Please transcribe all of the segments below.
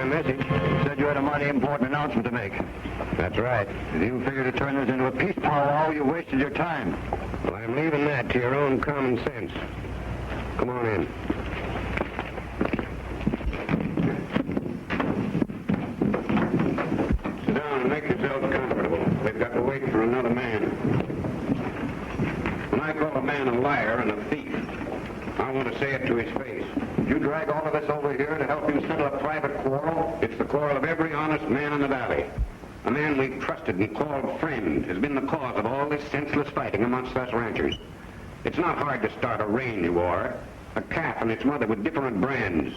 my message. You said you had a mighty important announcement to make. That's right. If you figure to turn this into a peace powwow, you wasted your time. Well, I'm leaving that to your own common sense. Come on in. Sit down and make yourselves comfortable. They've got to wait for another man. When I call a man a liar and a thief, I want to say it to his face. You drag all of us over here to help you settle a private quarrel? It's the quarrel of every honest man in the valley. A man we've trusted and called friend has been the cause of all this senseless fighting amongst us ranchers. It's not hard to start a range war. A calf and its mother with different brands.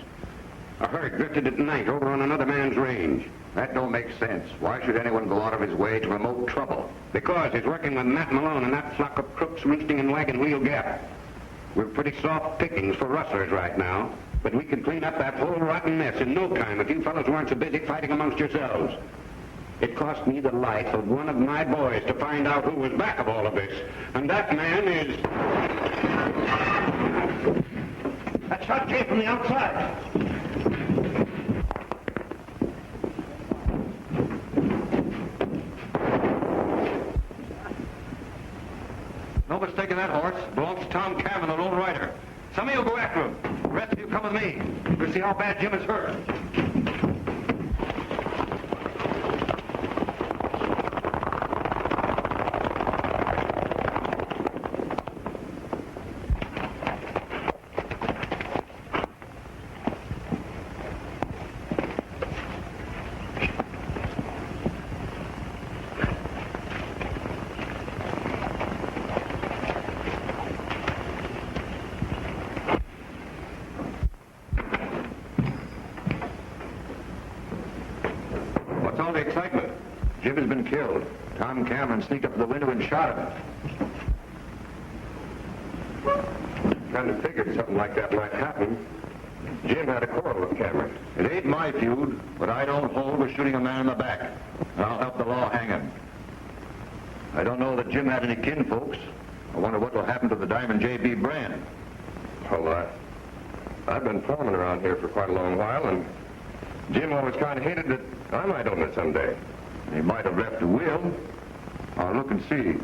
A herd drifted at night over on another man's range. That don't make sense. Why should anyone go out of his way to promote trouble? Because he's working with Matt Malone and that flock of crooks roosting in Wagon Wheel Gap. We're pretty soft pickings for rustlers right now, but we could clean up that whole rotten mess in no time if you fellows weren't so busy fighting amongst yourselves. It cost me the life of one of my boys to find out who was back of all of this, and that man is... That shot came from the outside. No mistaking that horse. Belongs to Tom Cameron, the lone rider. Some of you go after him. The rest of you come with me. We'll see how bad Jim is hurt. Excitement. Jim has been killed. Tom Cameron sneaked up to the window and shot him. Kind of figured something like that might happen. Jim had a quarrel with Cameron. It ain't my feud, but I don't hold with shooting a man in the back. I'll help the law hang him. I don't know that Jim had any kinfolks. I wonder what will happen to the Diamond J.B. brand. Well, I've been foreman around here for quite a long while, and Jim always kind of hinted that I might own it someday. He might have left a will. I'll look and see.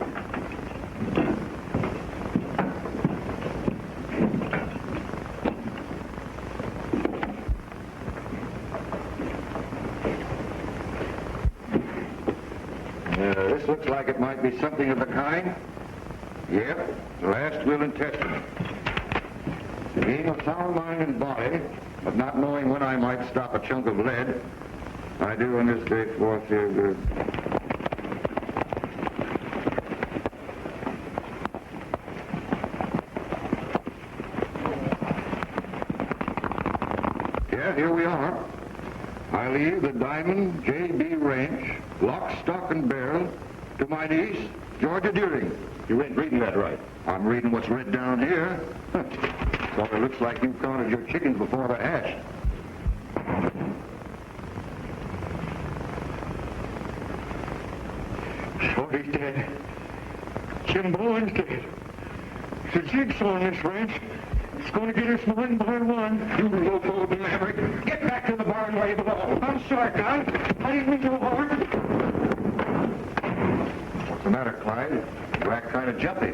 This looks like it might be something of the kind. Yep, last will and testament. Being of sound mind and body, but not knowing when I might stop a chunk of lead, I do on this day forth here good. Yeah, here we are. I leave the Diamond J.B. Ranch, lock, stock, and barrel, to my niece, Georgia Deering. You ain't reading that right. I'm reading what's written down here. So it looks like you counted your chickens before they're hatched. Shorty's dead. Jim Bowen's dead. It's a jigsaw in this ranch. It's going to get us one by one. You loco maverick. Get back to the barn where you belong. I'm sorry, guys. I didn't mean no harm. What's the matter, Clyde? You act kind of jumpy.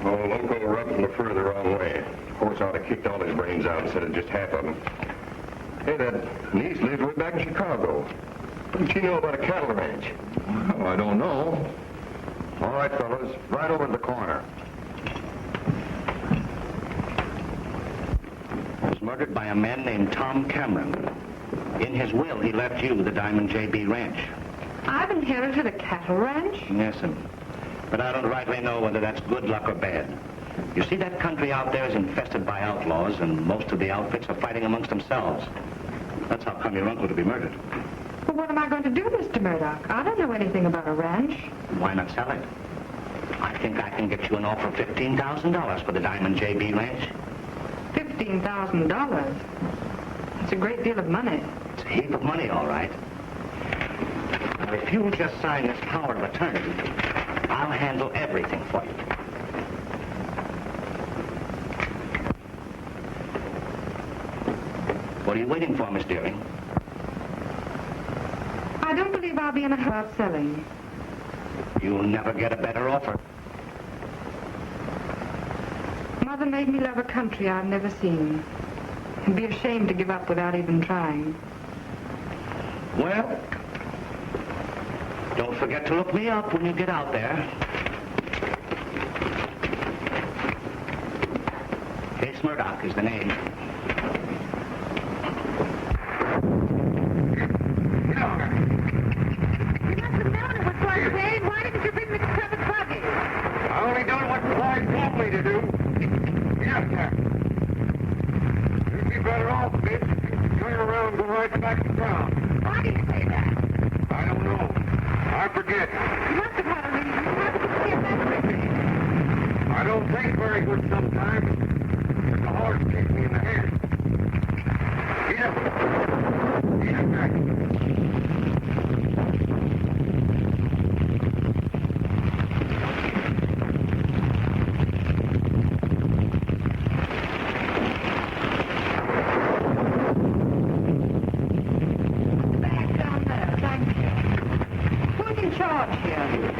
Oh, loco rubbed my fur the wrong way. Horse ought to kicked all his brains out instead of just half of them. Hey, that niece lives way back in Chicago. What did she know about a cattle ranch? Oh, I don't know. All right, fellas, right over to the corner. Was murdered by a man named Tom Cameron. In his will, he left you the Diamond J.B. Ranch. I've inherited a cattle ranch? Yes'm. But I don't rightly know whether that's good luck or bad. You see, that country out there is infested by outlaws, and most of the outfits are fighting amongst themselves. That's how come your uncle to be murdered. Well, what am I going to do, Mr. Murdoch? I don't know anything about a ranch. Why not sell it? I think I can get you an offer of $15,000 for the Diamond J.B. Ranch. $15,000? That's a great deal of money. It's a heap of money, all right. Now, if you'll just sign this power of attorney, I'll handle everything for you. What are you waiting for, Miss Deering? if I'll be in a hurry about selling? You'll never get a better offer. Mother made me love a country I've never seen. And be ashamed to give up without even trying. Well, don't forget to look me up when you get out there. Case Murdoch is the name. Why didn't you bring me to Trevor's buggy? I only done what Clyde told me to do. Yes, sir. You'd be better off, bitch, if you turn around and go right back to town. Why did you say that? I don't know. I forget. You must have had a reason. How did you forget that quickly? I don't think very good sometimes. The horse kicked me in the head. Get up. Get up, back.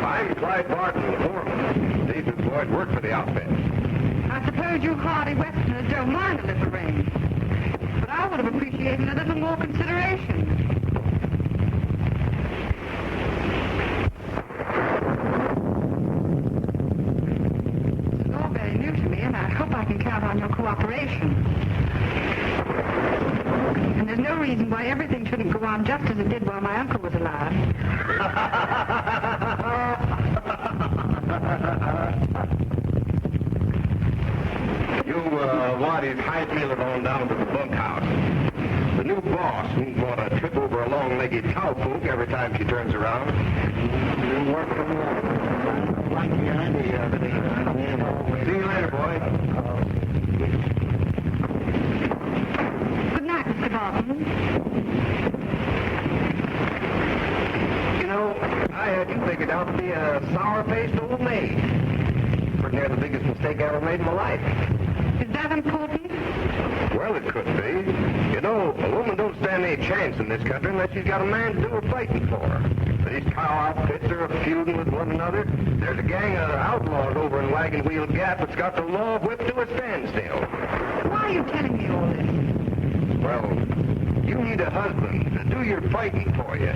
I'm Clyde Barton, the foreman. These two boys work for the outfit. I suppose you hardy Westerners don't mind a little rain. But I would have appreciated a little more consideration. It's all very new to me, and I hope I can count on your cooperation. And there's no reason why everything shouldn't go on just as it did while my uncle was alive. You want his hide meal on down to the bunkhouse. The new boss won't want to trip over a long-legged cowpoke every time she turns around. You work for me. Like the idea of it. See you later, boy. Good night, Mr. Barton. You know, I had you figured out to be a sour-faced old maid. Pretty near the biggest mistake I ever made in my life. Is that important? Well, it could be. You know, a woman don't stand any chance in this country unless she's got a man to do her fighting for her. These cow outfits are feuding with one another. There's a gang of outlaws over in Wagon Wheel Gap that's got the law whipped to a standstill. Why are you telling me all this? Well, you need a husband to do your fighting for you.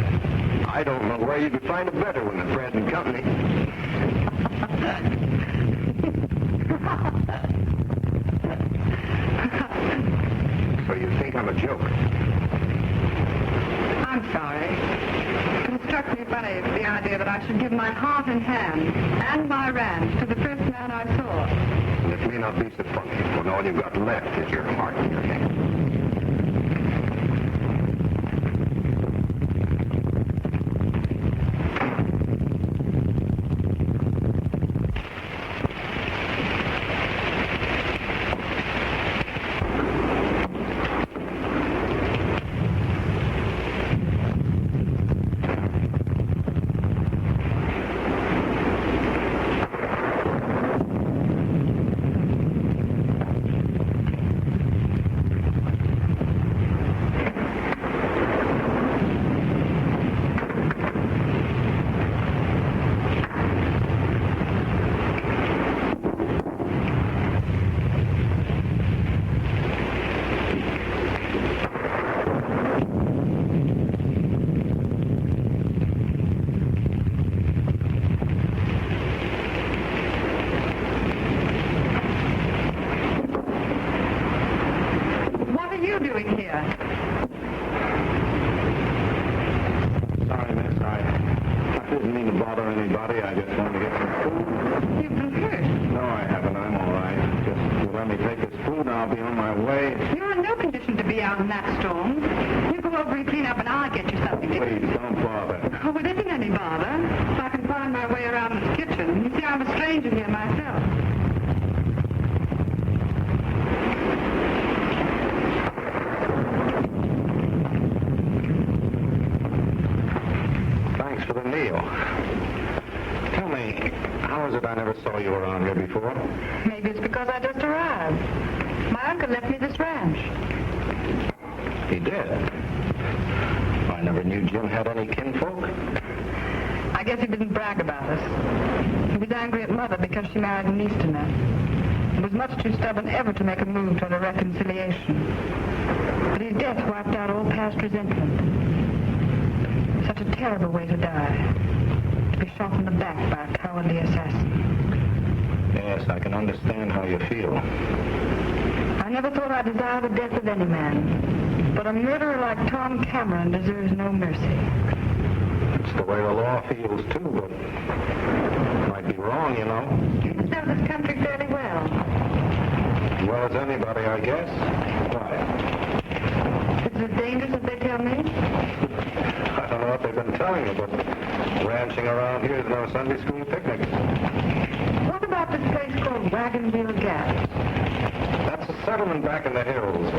I don't know where you could find a better one than present company. So you think I'm a joke? I'm sorry. It struck me funny, the idea that I should give my heart and hand and my ranch to the first man I saw. And it may not be so funny when all you've got left is your heart and your hand. I never knew Jim had any kinfolk. I guess he didn't brag about us. He was angry at Mother because she married an Easterner. He was much too stubborn ever to make a move toward a reconciliation. But his death wiped out all past resentment. Such a terrible way to die. To be shot in the back by a cowardly assassin. Yes, I can understand how you feel. I never thought I'd desire the death of any man. But a murderer like Tom Cameron deserves no mercy. It's the way the law feels, too, but it might be wrong, you know. You know this country fairly well. As well as anybody, I guess. Why? It's as dangerous as they tell me. I don't know what they've been telling you, but ranching around here is no Sunday school picnic. What about this place called Wagon Wheel Gap? That's a settlement back in the hills,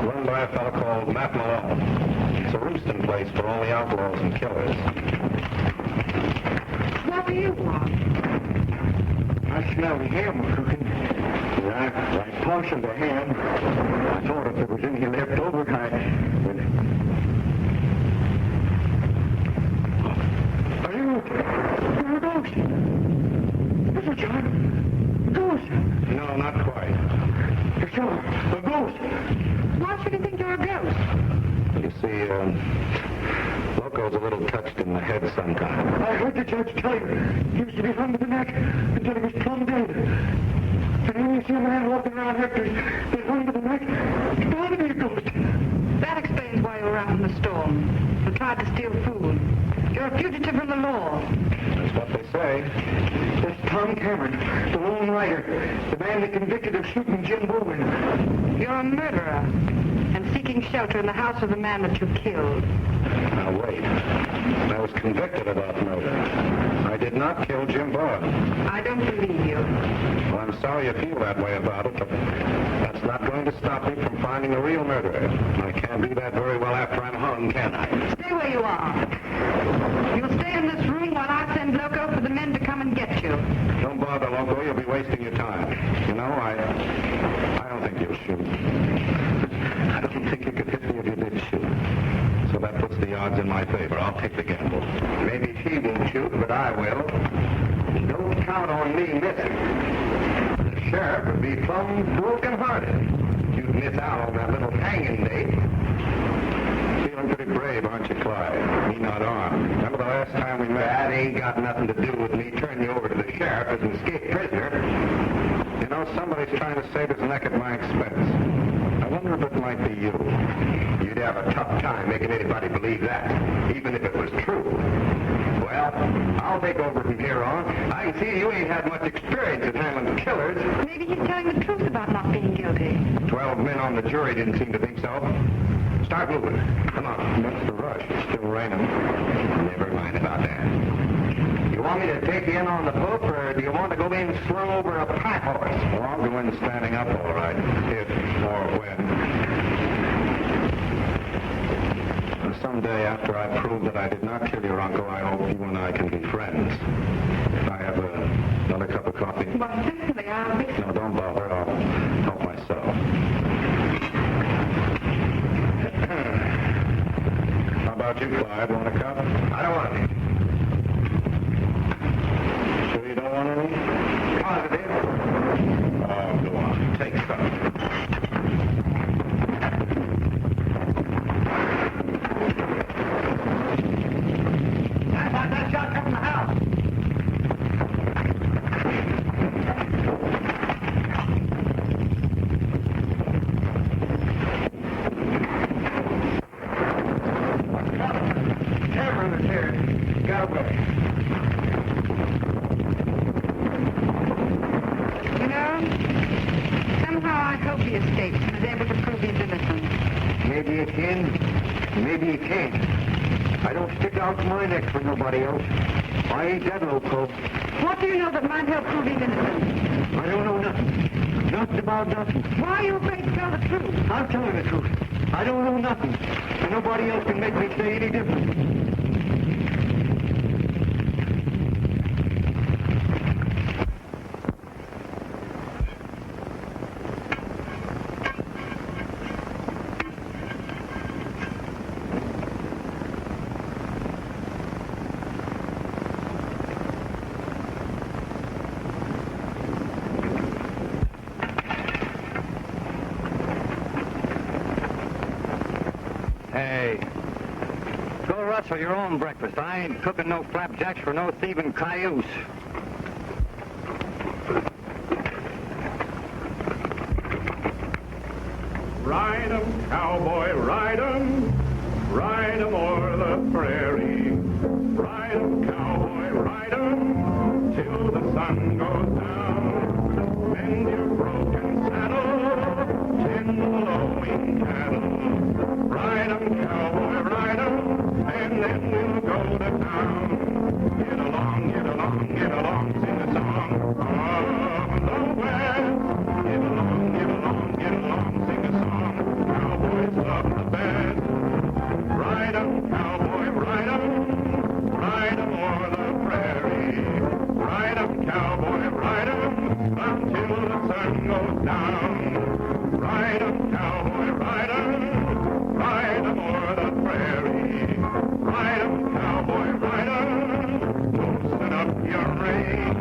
run by a fellow called Matt Malone. It's a roosting place for only outlaws and killers. What do you want? I smell the ham cooking. I portioned the ham. I thought if there was any left over, Are you... You're a ghost. Is it, John? A ghost? No, not quite. You're sure? A ghost? Why should you think you're a ghost? You see, Loco's a little touched in the head sometimes. I heard the judge tell you. He used to be hung to the neck until he was plumb dead. And when you see a man walking around after he's hung to the neck, it's bound to be a ghost. That explains why you were out in the storm. You tried to steal food. You're a fugitive from the law. That's what they say. That's Tom Cameron, the lone rider, the man they convicted of shooting Jim Bowen. You're a murderer and seeking shelter in the house of the man that you killed. Now, wait. I was convicted of that murder. I did not kill Jim Bowen. I don't believe you. Well, I'm sorry you feel that way about it, but that's not going to stop me from finding the real murderer. I can't do that very well after I'm hung, can I? Stay where you are. You'll stay in this room while I send Loco for the men to come and get you. Don't bother, Loco. You'll be wasting your time. You know, I don't think you'll shoot. I don't think you could hit me if you did shoot. So that puts the odds in my favor. I'll take the gamble. Maybe she won't shoot, but I will. Don't count on me missing. The sheriff would be plumb broken-hearted. You'd miss out on that little hanging date. Feeling pretty brave, aren't you, Clyde? Me not armed. Remember the last time we met? That ain't got nothing to do with me turning you over to the sheriff as an escaped prisoner. You know, somebody's trying to save his neck at my expense. I wonder if it might be you. You'd have a tough time making anybody believe that, even if it was true. Well, I'll take over from here on. I can see you ain't had much experience in handling killers. Maybe he's telling the truth about not being guilty. 12 men on the jury didn't seem to think so. Start moving. Come on. What's the rush? It's still raining. Never mind about that. You want me to take you in on the boat, or do you want to go in slung over a pack horse? Well, I'll go in standing up all right, if or when. And someday after I prove that I did not kill your uncle, I hope you and I can be friends. I have another cup of coffee. Well, certainly, I'll be... No, don't bother. I'll help myself. How about you, Clyde? Want a cup? I don't want any. Sure you don't want any? Positive. Oh, go on. Take some. That shot come from the house. Cameron is here. Got away. You know, somehow I hope he escapes and is able to prove his innocence. Maybe you can, maybe you can't. I don't stick out my neck for nobody else. I ain't that Loco. What do you know that might help prove his innocence? I don't know nothing. Nothing about nothing. Why are you afraid to tell the truth? I'm telling the truth. I don't know nothing. And nobody else can make me say any different. Tell Russell your own breakfast. I ain't cooking no flapjacks for no thieving cayuse. Ride 'em, cowboy, ride 'em. Ride 'em o'er the prairie. Ride 'em, cowboy, ride 'em till the sun goes down. Mend your broken saddle, tend the lowing cattle. Ride 'em, cowboy, ride 'em, and then we'll go to town. Get along, get along, get along, sing a song of the West. Get along, get along, get along, sing a song. Cowboys love the best. Ride 'em, cowboy, ride 'em. Ride 'em o'er the prairie. Ride 'em, cowboy, ride 'em until the sun goes down. Ride 'em, cowboy, ride 'em. Ride 'em o'er the prairie. Ride 'em, cowboy, ride 'em. Loosen up your reins.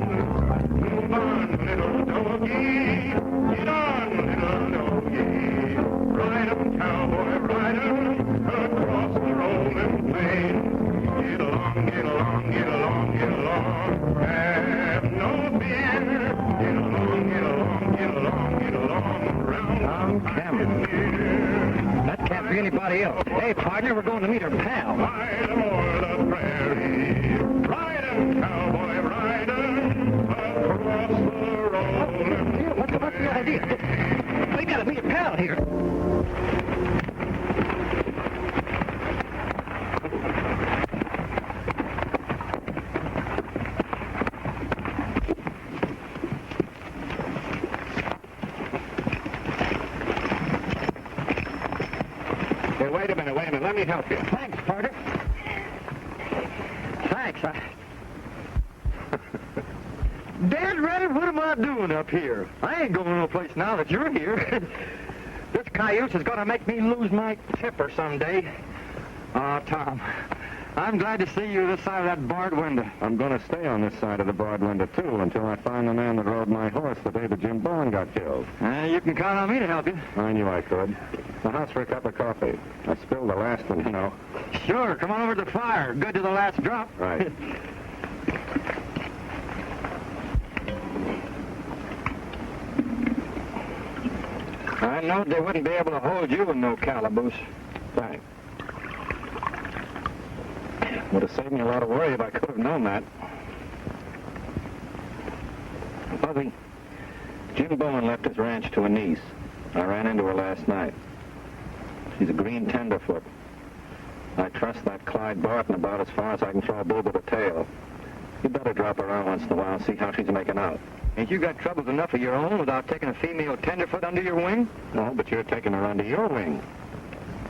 Move on, little doggy. Get on, little doggy. Ride 'em, cowboy, ride 'em across the rolling plains. Get along, get along, get along, get along. Have no fear. Get along, get along, get along, get along. Round the Cameron. That can't be anybody else. Hey, partner, we're going to meet our pal. Ride 'em o'er the prairie. Ride 'em, cowboy, ride 'em across the rolling What's the idea? We gotta meet a pal here. Hey, wait a minute. Let me help you. Thanks, partner. Thanks. Dad, Red, what am I doing up here? I ain't going no place now that you're here. This cayuse is going to make me lose my temper someday. Oh, Tom, I'm glad to see you this side of that barred window. I'm going to stay on this side of the barred window, too, until I find the man that rode my horse the day that Jim Bowen got killed. You can count on me to help you. I knew I could. The house for a cup of coffee. I spilled the last one, you know. Sure, come on over to the fire. Good to the last drop. Right. I knowed they wouldn't be able to hold you in no calaboose. Thanks. Would have saved me a lot of worry if I could have known that. Fuzzy, Jim Bowen left his ranch to a niece. I ran into her last night. She's a green tenderfoot. I trust that Clyde Barton about as far as I can throw a bull with a tail. You better drop her around once in a while and see how she's making out. Ain't you got troubles enough of your own without taking a female tenderfoot under your wing? No, but you're taking her under your wing.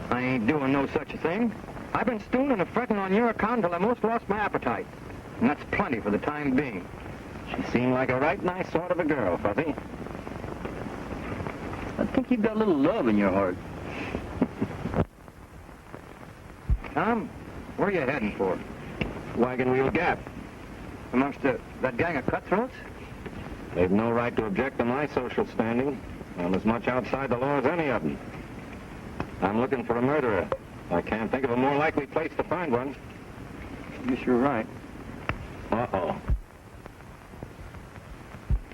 I ain't doing no such a thing. I've been stewing and fretting on your account until I most lost my appetite. And that's plenty for the time being. She seemed like a right nice sort of a girl, Fuzzy. I think you've got a little love in your heart. Tom, where are you heading for? Wagon Wheel Gap. Amongst that gang of cutthroats? They've no right to object to my social standing. I'm as much outside the law as any of them. I'm looking for a murderer. I can't think of a more likely place to find one. Yes, you're right. Uh-oh.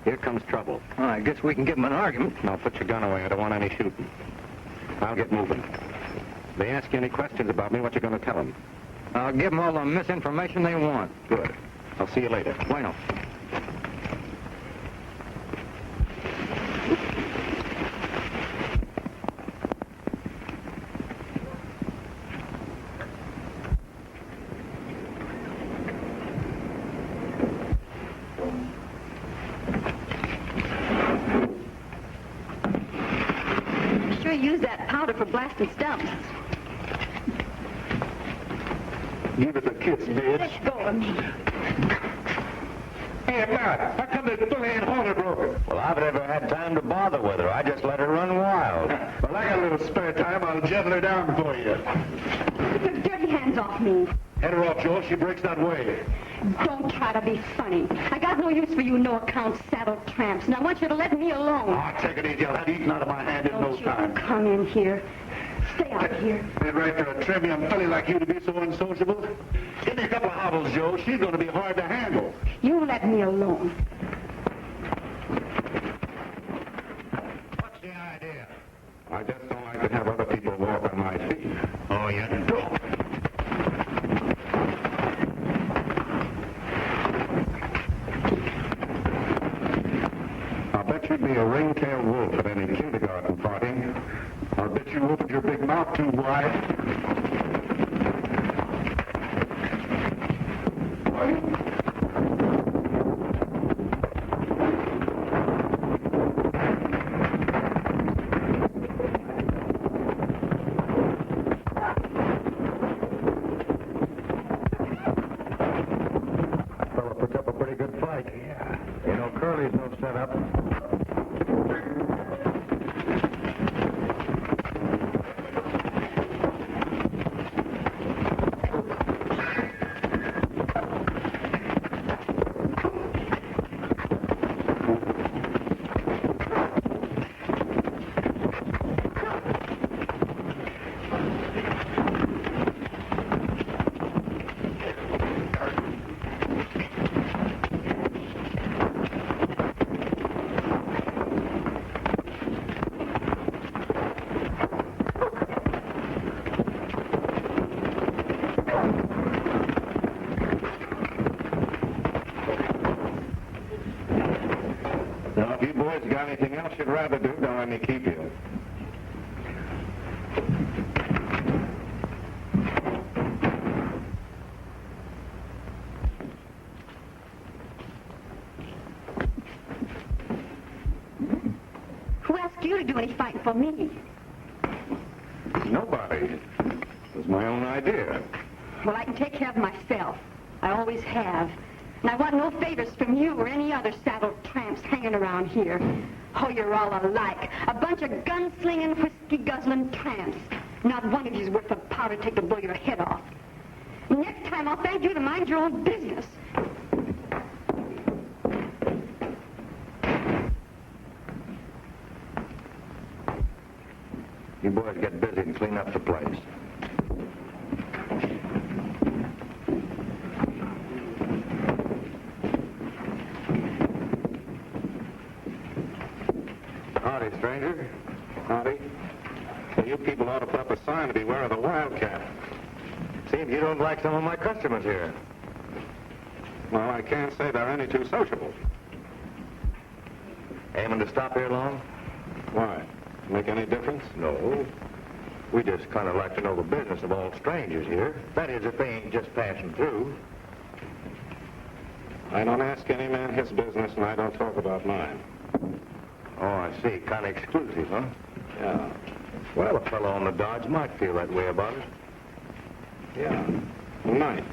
Here comes trouble. Well, I guess we can give them an argument. Now, put your gun away. I don't want any shooting. I'll get moving. If they ask you any questions about me, what you going to tell them? I'll give them all the misinformation they want. Good. I'll see you later. Bueno. Sure use that powder for blasting stumps. Give us a kiss, bitch. Let go of me. Hey, Barrett, how come this filly ain't horn broken? Well, I've never had time to bother with her. I just let her run wild. Well, I got a little spare time. I'll gentle her down for you. Get your dirty hands off me. Head her off, Joel. She breaks that way. Don't try to be funny. I got no use for you no-account saddle tramps, and I want you to let me alone. Oh, take it easy. I'll have eaten out of my hand in no Don't you time. come in here. Stay out of here. Is it right for a trivium filly like you to be so unsociable? Give me a couple of hobbles, Joe. She's going to be hard to handle. You let me alone. What's the idea? I just don't like to have other people walk on my feet. Oh, you don't? I'll bet you'd be a ring-tailed wolf at any kindergarten party. I'll bet you opened your big mouth too wide. Fella puts up a pretty good fight. Yeah. You know, Curly's no setup. Now, if you boys got anything else you'd rather do, don't let me keep you. Who asked you to do any fighting for me? Nobody. It was my own idea. Well, I can take care of myself. I always have. And I want no favors from you or any other saddled tramps hanging around here. Oh, you're all alike. A bunch of gunslinging, whiskey-guzzling tramps. Not one of you's worth the powder to take to blow your head off. Next time, I'll thank you to mind your own business. You boys get busy and clean up the place. Howdy, stranger. Howdy. Well, you people ought to put up a sign to beware of the wildcat. Seems you don't like some of my customers here. Well, I can't say they're any too sociable. Aiming to stop here long? Why? Make any difference? No. We just kind of like to know the business of all strangers here. That is, if they ain't just passing through. I don't ask any man his business, and I don't talk about mine. Oh, I see. Kind of exclusive, huh? Yeah. Well, a fellow on the Dodge might feel that way about it. Yeah. Might.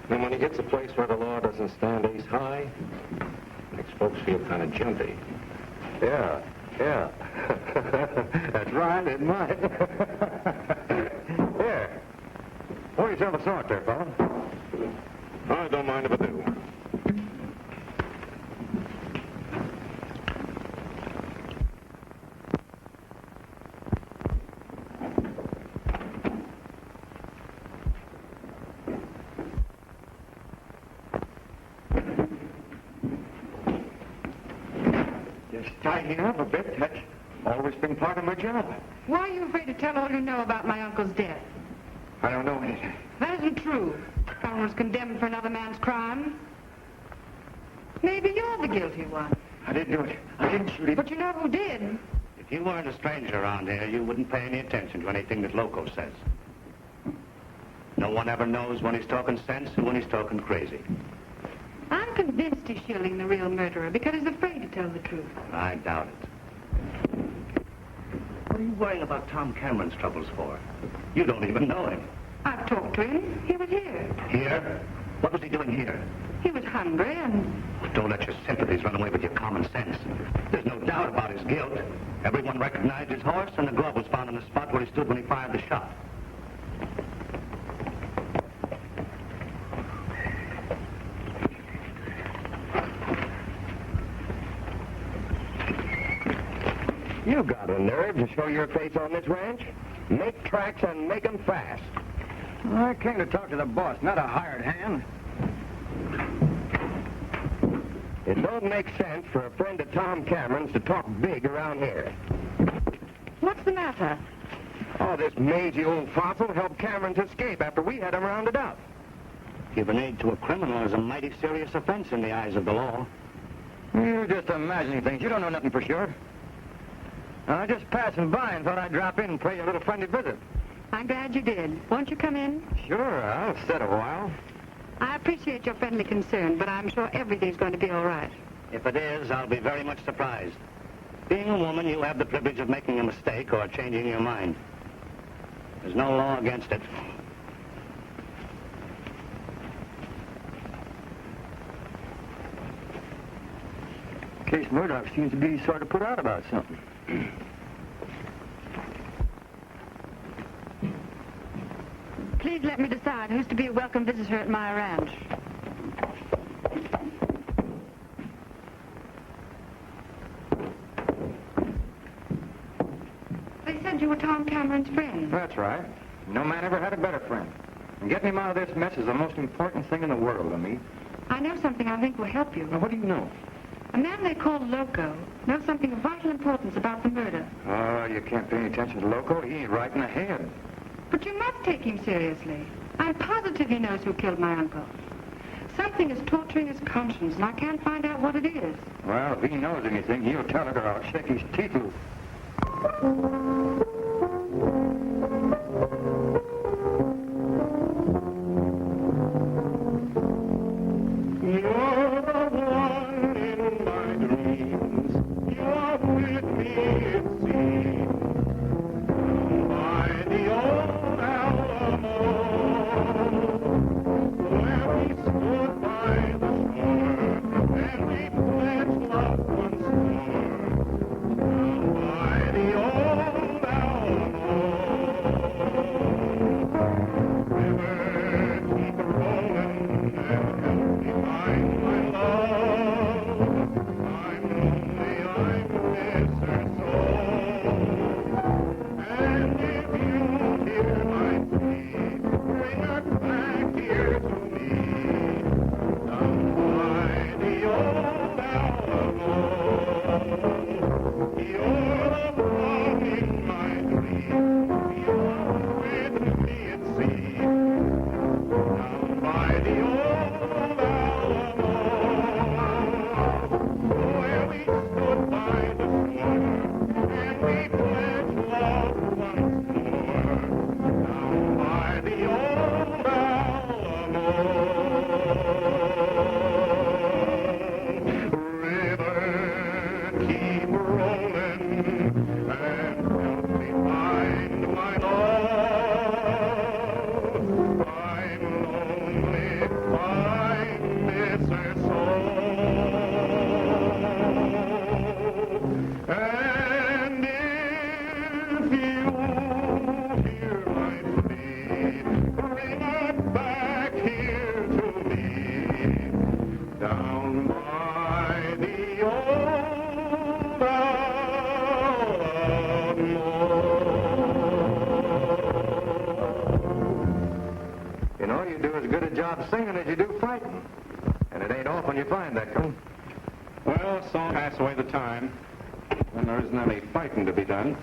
Then when he hits a place where the law doesn't stand ace high, makes folks feel kind of jumpy. Yeah. That's right, it might. Here. Pour yourself a sort there, fella. I don't mind if I do. Just tidying up a bit. That's always been part of my job. Why are you afraid to tell all you know about my uncle's death? I don't know anything. That isn't true. Someone was condemned for another man's crime. Maybe you're the guilty one. I didn't do it. I didn't shoot him. But you know who did. If you weren't a stranger around here, you wouldn't pay any attention to anything that Loco says. No one ever knows when he's talking sense and when he's talking crazy. I'm convinced he's shielding the real murderer because he's afraid to tell the truth. I doubt it. What are you worrying about Tom Cameron's troubles for? You don't even know him. I've talked to him. He was here. Here? What was he doing here? He was hungry and... Don't let your sympathies run away with your common sense. There's no doubt about his guilt. Everyone recognized his horse, and the glove was found in the spot where he stood when he fired the shot. You got a nerve to show your face on this ranch? Make tracks and make 'em fast. I came to talk to the boss, not a hired hand. It don't make sense for a friend of Tom Cameron's to talk big around here. What's the matter? Oh, this mangy old fossil helped Cameron's escape after we had him rounded up. Giving aid to a criminal is a mighty serious offense in the eyes of the law. You're just imagining things. You don't know nothing for sure. I just passing by and thought I'd drop in and pay you a little friendly visit. I'm glad you did. Won't you come in? Sure, I'll sit a while. I appreciate your friendly concern, but I'm sure everything's going to be all right. If it is, I'll be very much surprised. Being a woman, you have the privilege of making a mistake or changing your mind. There's no law against it. Case Murdoch seems to be sort of put out about something. Please let me decide who's to be a welcome visitor at my ranch. They said you were Tom Cameron's friend. That's right. No man ever had a better friend. And getting him out of this mess is the most important thing in the world to me. I know something I think will help you. Now, what do you know? A man they call Loco knows something of vital importance about the murder. Oh, you can't pay any attention to Loco. He ain't right in the head. But you must take him seriously. I'm positive he knows who killed my uncle. Something is torturing his conscience, and I can't find out what it is. Well, if he knows anything, he'll tell it or I'll shake his teeth loose. You're the one in my dreams. You're with me, it seems. By the old Alamo, where we stood by the shore, and we pledged love once more. Down by the old Alamo, river, keep rolling and help me find my love. I'm lonely, I miss her so. And if you hear my plea, bring her back here to me. Down by the old Alamo, you're the one in my dream. You're with me at sea. Down by the old Alamo, where we stood by the shore, and we pledged love once more. Down by the old Alamo, river, keep rolling and help me find my love. I'm lonely, I miss her so. And if you hear my plea, bring her back here to me. Down by the old Alamo. You know, you do as good a job singing as you do fighting. And it ain't often you find that, Colonel. Well, songs pass away the time when there isn't any fighting to be done.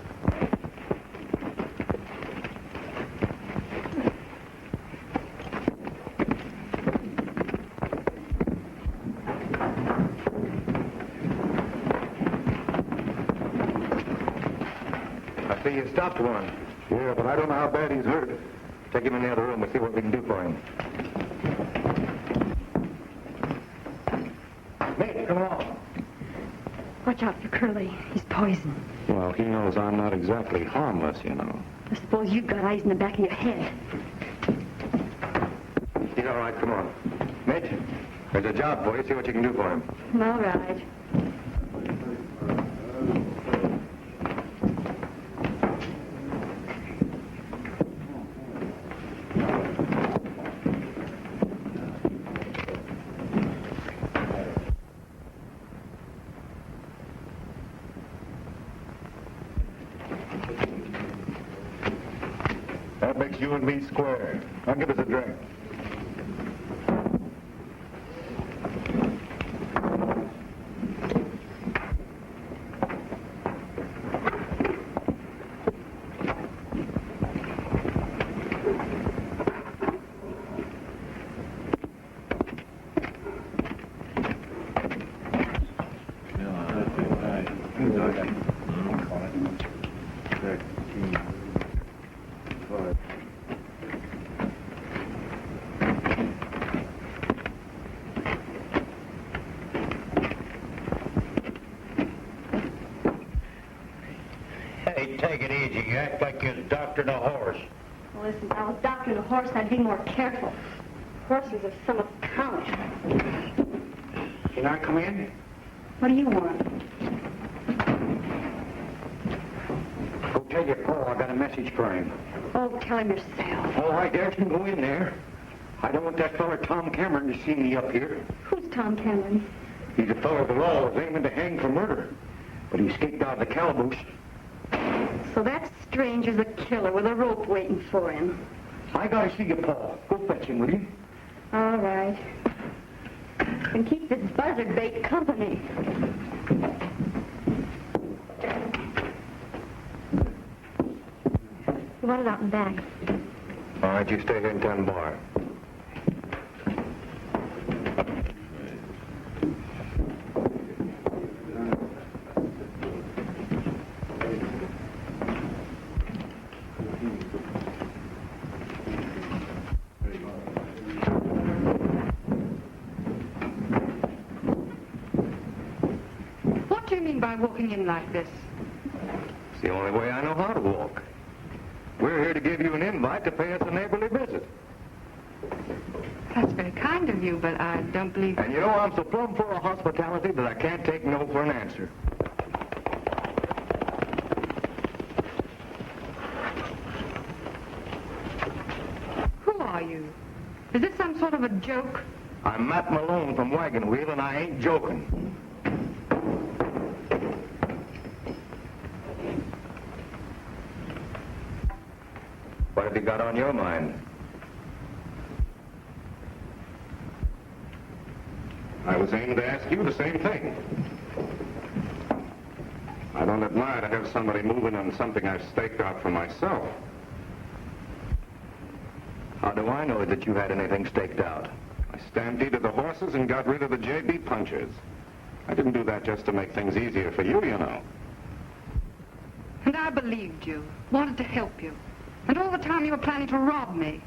I see you stopped one. Yeah, but I don't know how bad he's hurt. Take him in the other room and see what we can do for him. Mate, come along. Watch out for Curly. He's poison. Well, he knows I'm not exactly harmless, you know. I suppose you've got eyes in the back of your head. He's all right, come on. Mitch, there's a job for you. See what you can do for him. All right. makes you and me square. Now give us a drink. Hey, take it easy. You act like you're doctoring a horse. Well, listen, if I was doctoring a horse, I'd be more careful. Horses are some account. Can I come in? What do you want? Go tell your pa I got a message for him. Oh, tell him yourself. Oh, I daresn't go in there. I don't want that feller Tom Cameron to see me up here. Who's Tom Cameron? He's a fellow the law is aiming to hang for murder. But he escaped out of the calaboose. So that stranger's a killer with a rope waiting for him. I gotta see your pa. Go fetch him, will you? All right. And keep this buzzard bait company. You want it out in back. All right, you stay here and tend bar. What do you mean by walking in like this? It's the only way I know how to walk. We're here to give you an invite to pay us a neighborly visit. That's very kind of you, but I don't believe... And you know, I'm so plumb full of hospitality that I can't take no for an answer. Who are you? Is this some sort of a joke? I'm Matt Malone from Wagon Wheel, and I ain't joking. What have you got on your mind? I was aiming to ask you the same thing. I don't admire to have somebody moving on something I've staked out for myself. How do I know that you had anything staked out? I stampeded the horses and got rid of the J.B. punchers. I didn't do that just to make things easier for you, you know. And I believed you, wanted to help you. And all the time you were planning to rob me.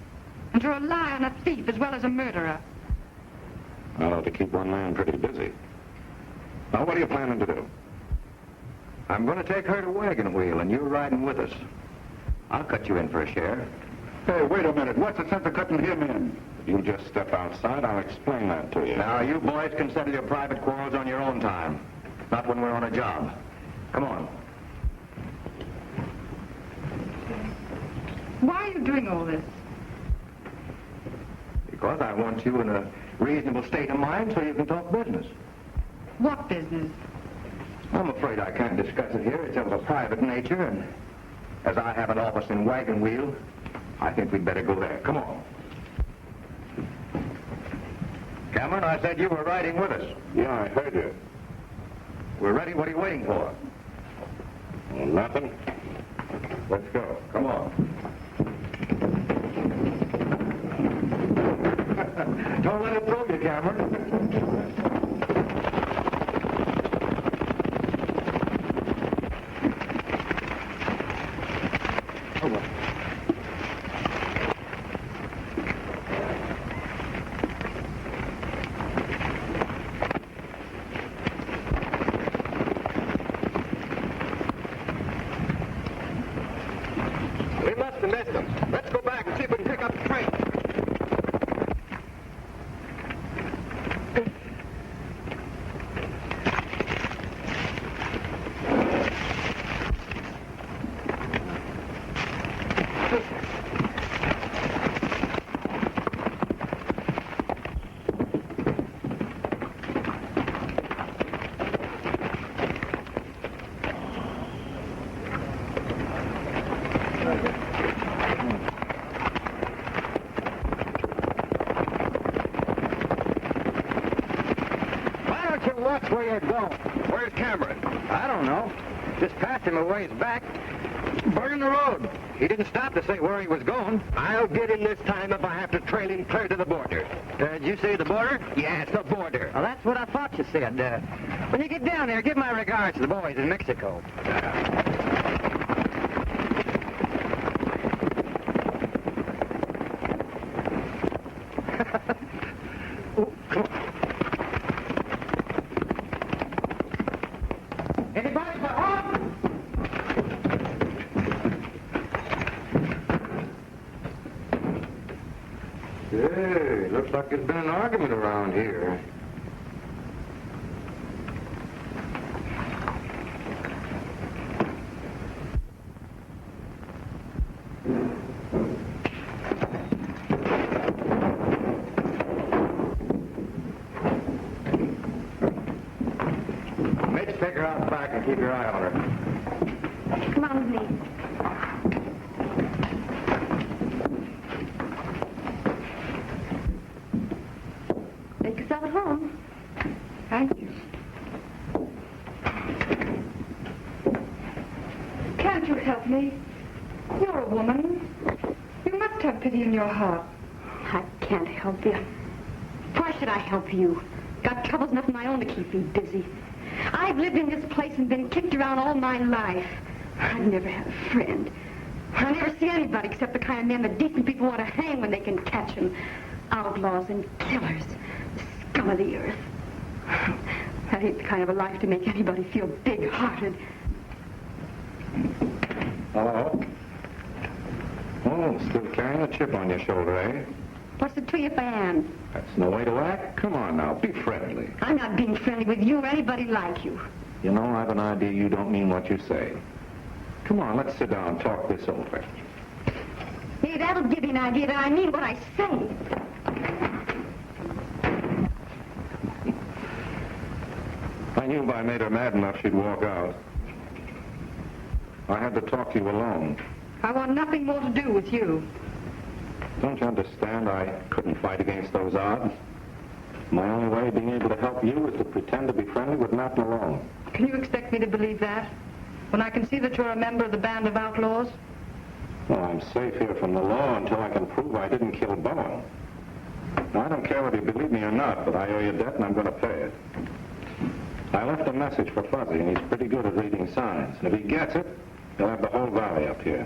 And you're a liar and a thief as well as a murderer. I ought to keep one man pretty busy. Now, what are you planning to do? I'm going to take her to Wagon Wheel, and you're riding with us. I'll cut you in for a share. Hey, wait a minute. What's the sense of cutting him in? You just step outside. I'll explain that to you. Now, you boys can settle your private quarrels on your own time. Not when we're on a job. Come on. Why are you doing all this? Because I want you in a reasonable state of mind so you can talk business. What business? I'm afraid I can't discuss it here. It's of a private nature, and as I have an office in Wagon Wheel, I think we'd better go there. Come on. Cameron, I said you were riding with us. Yeah, I heard you. We're ready. What are you waiting for? Well, nothing. Let's go. Come on. Don't let it throw you, Cameron. We must have missed them. Let's go back and see if we can pick up the train. that's where you're going. Where's Cameron? I don't know. Just passed him a ways back. Burning the road. He didn't stop to say where he was going. I'll get him this time if I have to trail him clear to the border. Did you say the border? Yes, the border. Well, that's what I thought you said. When you get down there, give my regards to the boys in Mexico. Oh, come on. Anybody but home? Hey, looks like there's been an argument around here. Mitch, take her out back and keep your eye on her. Come on with me. Make yourself at home. Thank you. Can't you help me? You're a woman. You must have pity in your heart. I can't help you. Why should I help you? Got troubles enough of my own to keep me busy. I've lived in this place and been kicked around all my life. I've never had a friend. I never see anybody except the kind of men that decent people want to hang when they can catch them. Outlaws and killers. The scum of the earth. That ain't the kind of a life to make anybody feel big-hearted. Hello? Oh, still carrying a chip on your shoulder, eh? What's it to you if I am? That's no way to act. Come on now, be friendly. I'm not being friendly with you or anybody like you. You know, I've an idea you don't mean what you say. Come on, let's sit down and talk this over. Maybe that'll give you an idea that I mean what I say. I knew if I made her mad enough, she'd walk out. I had to talk to you alone. I want nothing more to do with you. Don't you understand? I couldn't fight against those odds. My only way of being able to help you is to pretend to be friendly with Matt Malone. Can you expect me to believe that? When I can see that you're a member of the band of outlaws? Well, I'm safe here from the law until I can prove I didn't kill Bowen. Now, I don't care whether you believe me or not, but I owe you a debt and I'm going to pay it. I left a message for Fuzzy, and he's pretty good at reading signs. And if he gets it, he'll have the whole valley up here.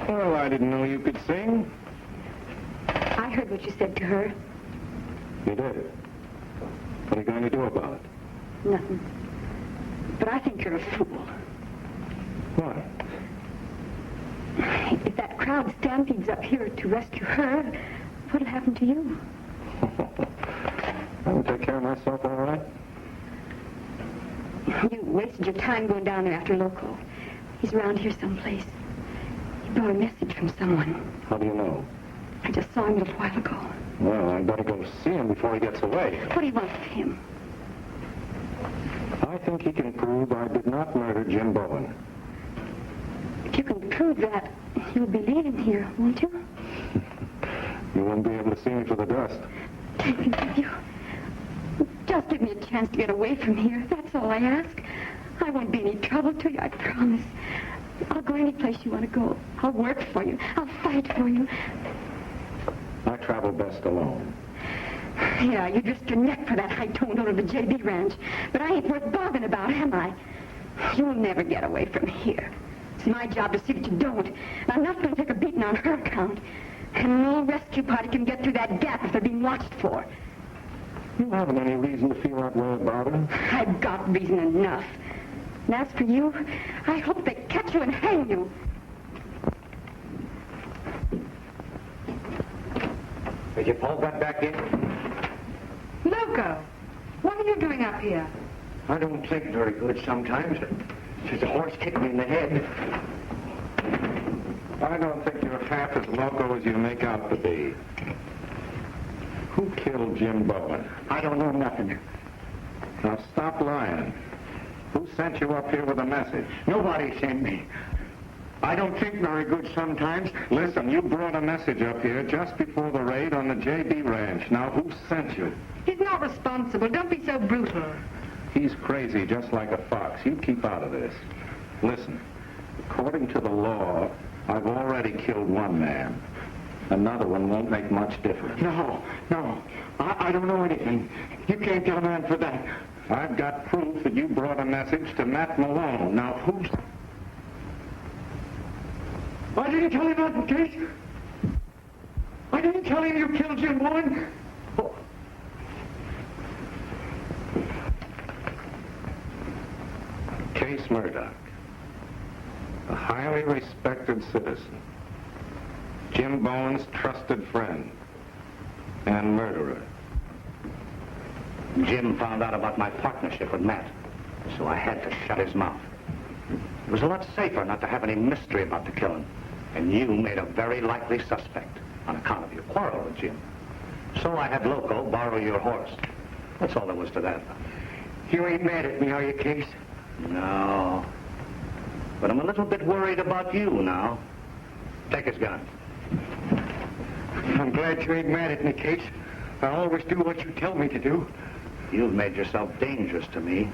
Well, I didn't know you could sing. I heard what you said to her. You did? What are you going to do about it? Nothing. But I think you're a fool. Why? If that crowd stampedes up here to rescue her, what'll happen to you? can take care of myself all right. You wasted your time going down there after Loco. He's around here someplace. He brought a message from someone. How do you know? I just saw him a little while ago. Well, I'd better go see him before he gets away. What do you want of him? I think he can prove I did not murder Jim Bowen. If you can prove that, you'll be leaving here, won't you? You won't be able to see me for the dust. Take me with you. Just give me a chance to get away from here. That's all I ask. I won't be any trouble to you, I promise. I'll go any place you want to go. I'll work for you. I'll fight for you. I travel best alone. Yeah, you risk your neck for that high-toned owner of the J.B. ranch. But I ain't worth bothering about, am I? You'll never get away from here. It's my job to see that you don't. And I'm not going to take a beating on her account. And no rescue party can get through that gap if they're being watched for. You haven't any reason to feel that way about him. I've got reason enough. And as for you, I hope they catch you and hang you. Did you pull that back in? Loco, what are you doing up here? I don't think very good sometimes. There's a horse kicked me in the head. I don't think you're half as loco as you make out to be. Who killed Jim Bowen? I don't know nothing. Now stop lying. Who sent you up here with a message? Nobody sent me. I don't think very good sometimes. Listen, you brought a message up here just before the raid on the J.B. ranch. Now, who sent you? He's not responsible. Don't be so brutal. He's crazy, just like a fox. You keep out of this. Listen, according to the law, I've already killed one man. Another one won't make much difference. No. I don't know anything. You can't get a man for that. I've got proof that you brought a message to Matt Malone. Now, who's... I didn't tell him that, Case. I didn't tell him you killed Jim Bowen. Oh. Case Murdoch, a highly respected citizen, Jim Bowen's trusted friend, and murderer. Jim found out about my partnership with Matt, so I had to shut his mouth. It was a lot safer not to have any mystery about the killing, and you made a very likely suspect on account of your quarrel with Jim. So I had Loco borrow your horse. That's all there was to that. You ain't mad at me, are you, Case? No. But I'm a little bit worried about you now. Take his gun. I'm glad you ain't mad at me, Case. I always do what you tell me to do. You've made yourself dangerous to me,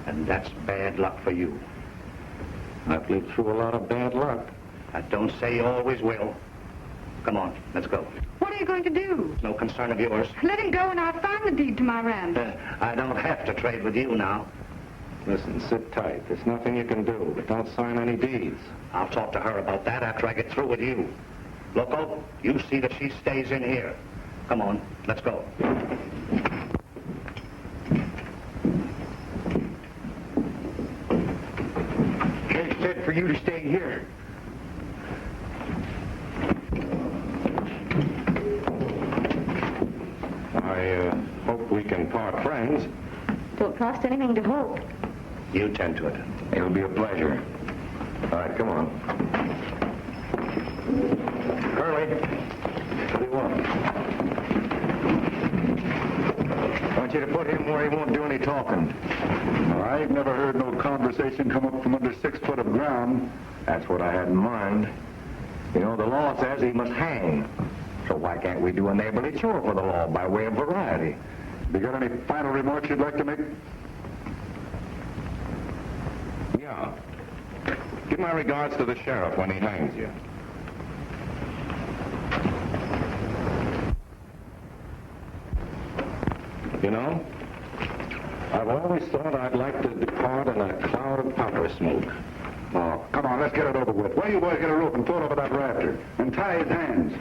and that's bad luck for you. I've lived through a lot of bad luck. I don't say you always will. Come on, let's go. What are you going to do? No concern of yours. Let him go and I'll find the deed to my ranch. I don't have to trade with you now. Listen, sit tight. There's nothing you can do, but don't sign any deeds. I'll talk to her about that after I get through with you. Loco, you see that she stays in here. Come on, let's go. Case said for you to stay here. I hope we can part friends. Don't cost anything to hope. You tend to it. It'll be a pleasure. All right, come on. Curly, what do you want? I want you to put him where he won't do any talking. Well, I've never heard no conversation come up from under 6 foot of ground. That's what I had in mind. You know, the law says he must hang. So why can't we do a neighborly chore for the law by way of variety? You got any final remarks you'd like to make? Yeah. Give my regards to the sheriff when he hangs you. You know, I've always thought I'd like to depart in a cloud of powder smoke. Oh, come on, let's get it over with. Why don't you boys get a rope and throw it over that rafter and tie his hands?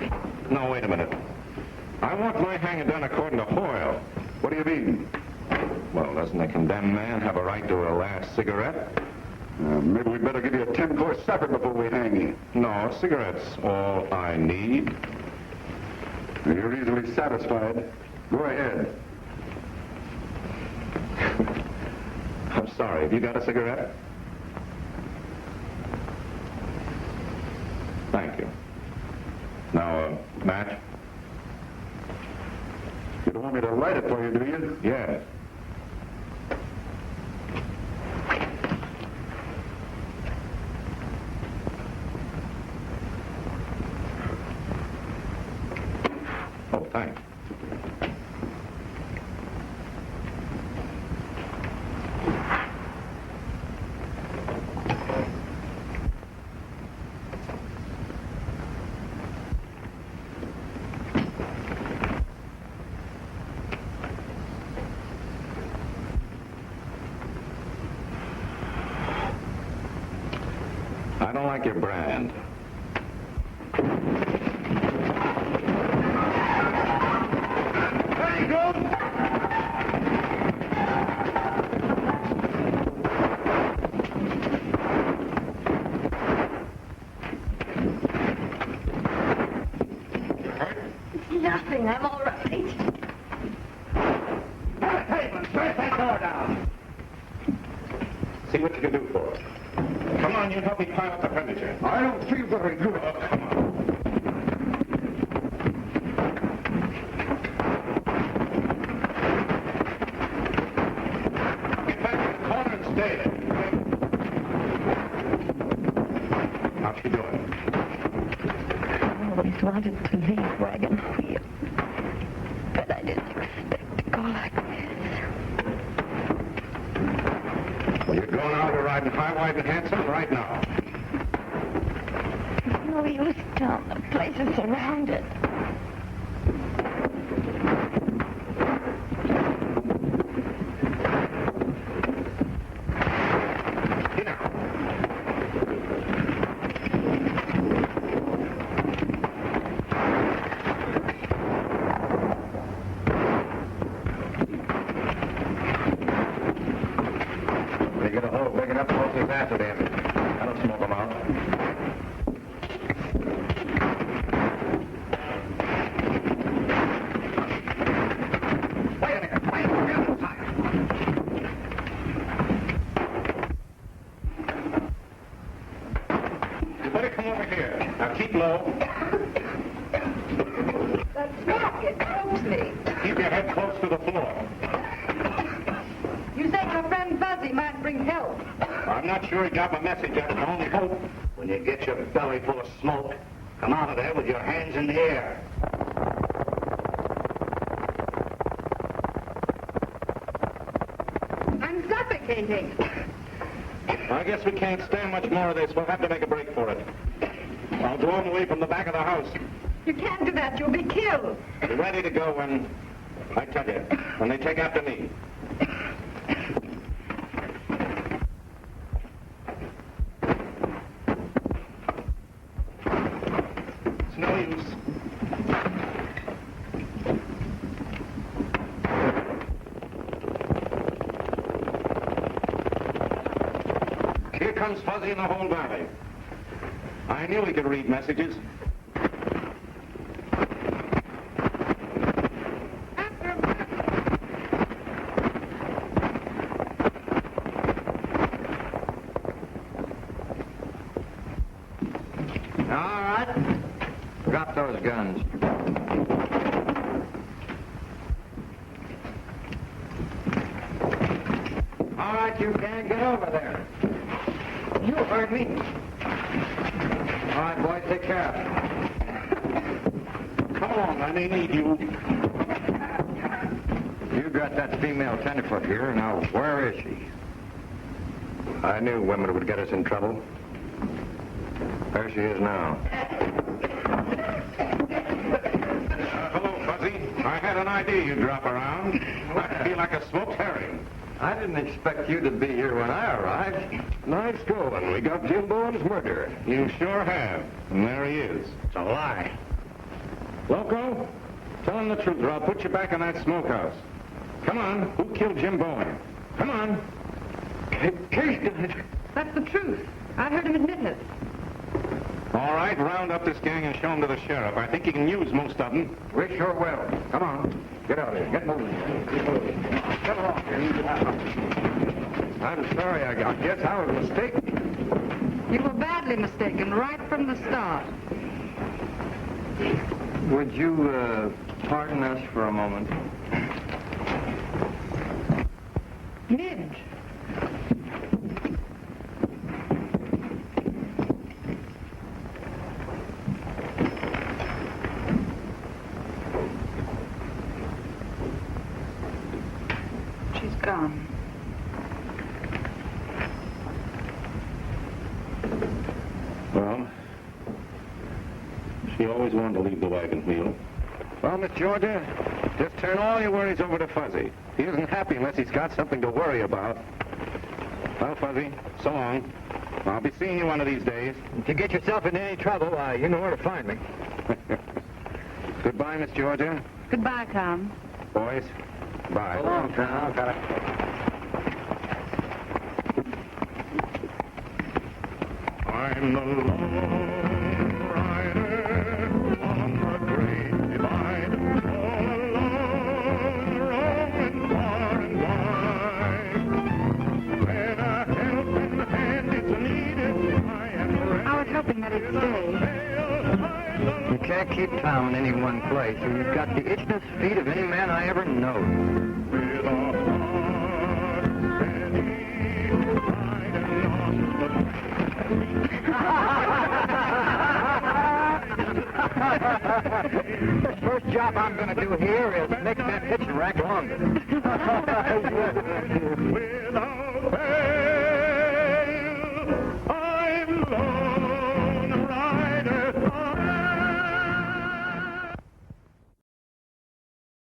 No, wait a minute. I want my hanging done according to Hoyle. What do you mean? Well, doesn't a condemned man have a right to a last cigarette? Maybe we'd better give you a 10-course supper before we hang you. No, a cigarette's all I need. You're easily satisfied. Go ahead. sorry. Have you got a cigarette? Thank you. Now, match? You don't want me to light it for you, do you? Yes. Oh, thanks. I don't like your brand. There you go! Nothing, I'm all right. Hey, let's smash that door down! See what you can do for us. Come on, you help me pile up the furniture. I don't feel very good. Oh, come on. Get back in the corner and stay there. How's she doing? I always wanted to leave Wagon Wheel, but I didn't expect to go like this. Well, you're going out to riding high, wide, and handsome right now. There's no use telling the place is surrounded. Get out. When you get a hole big enough to hold this acid in, that'll smoke them out. Wait a minute, wait, we're on fire. You better come over here. Now keep low. That smoke, it chokes me. Keep your head close to the floor. You said your friend Fuzzy might bring help. I'm not sure he got my message. That's my only hope. When you get your belly full of smoke, come out of there with your hands in the air. I'm suffocating. I guess we can't stand much more of this. We'll have to make a break for it. I'll go on away from the back of the house. You can't do that. You'll be killed. Be ready to go when I tell you. When they take after me. It's no use. Here comes Fuzzy in the whole valley. I knew he could read messages. All right. Drop those guns. All right, you can get over there. You heard me. All right, boys, take care of it. Come on, I may need you. You got that female tenderfoot here. Now, where is she? I knew women would get us in trouble. There she is now. Hello, Fuzzy. I had an idea you'd drop around. I feel like a smoked herring. I didn't expect you to be here when I arrived. Nice going. We got Jimbo and his murderer. You sure have. And there he is. It's a lie. Loco, tell him the truth or I'll put you back in that smokehouse. Come on. Who killed Jim Bowen? Come on. Case did it. That's the truth. I heard him admit it. All right, round up this gang and show him to the sheriff. I think he can use most of them. We sure will. Come on. Get out of here. Get moving. Get along here. I'm sorry. I guess I was mistaken. You were badly mistaken right from the start. Would you pardon us for a moment? Midge. She's gone. Well, she always wanted to leave the wagon wheel. Well, Miss Georgia, just turn all your worries over to Fuzzy. He isn't happy unless he's got something to worry about. Well, Fuzzy, so long. I'll be seeing you one of these days. If you get yourself into any trouble, you know where to find me. Goodbye, Miss Georgia. Goodbye, Tom. Boys, bye. So long, Tom. I'm the lone rider on the great divide, all alone, roaming far and wide. When a helping hand is needed, I am ready. I was hoping that he'd stay. You can't keep Tom in any one place. He's got the itchinest feet of any man I ever knowed. With a heart steady, riding on the The first job I'm going to do here is make that hitching rack longer. without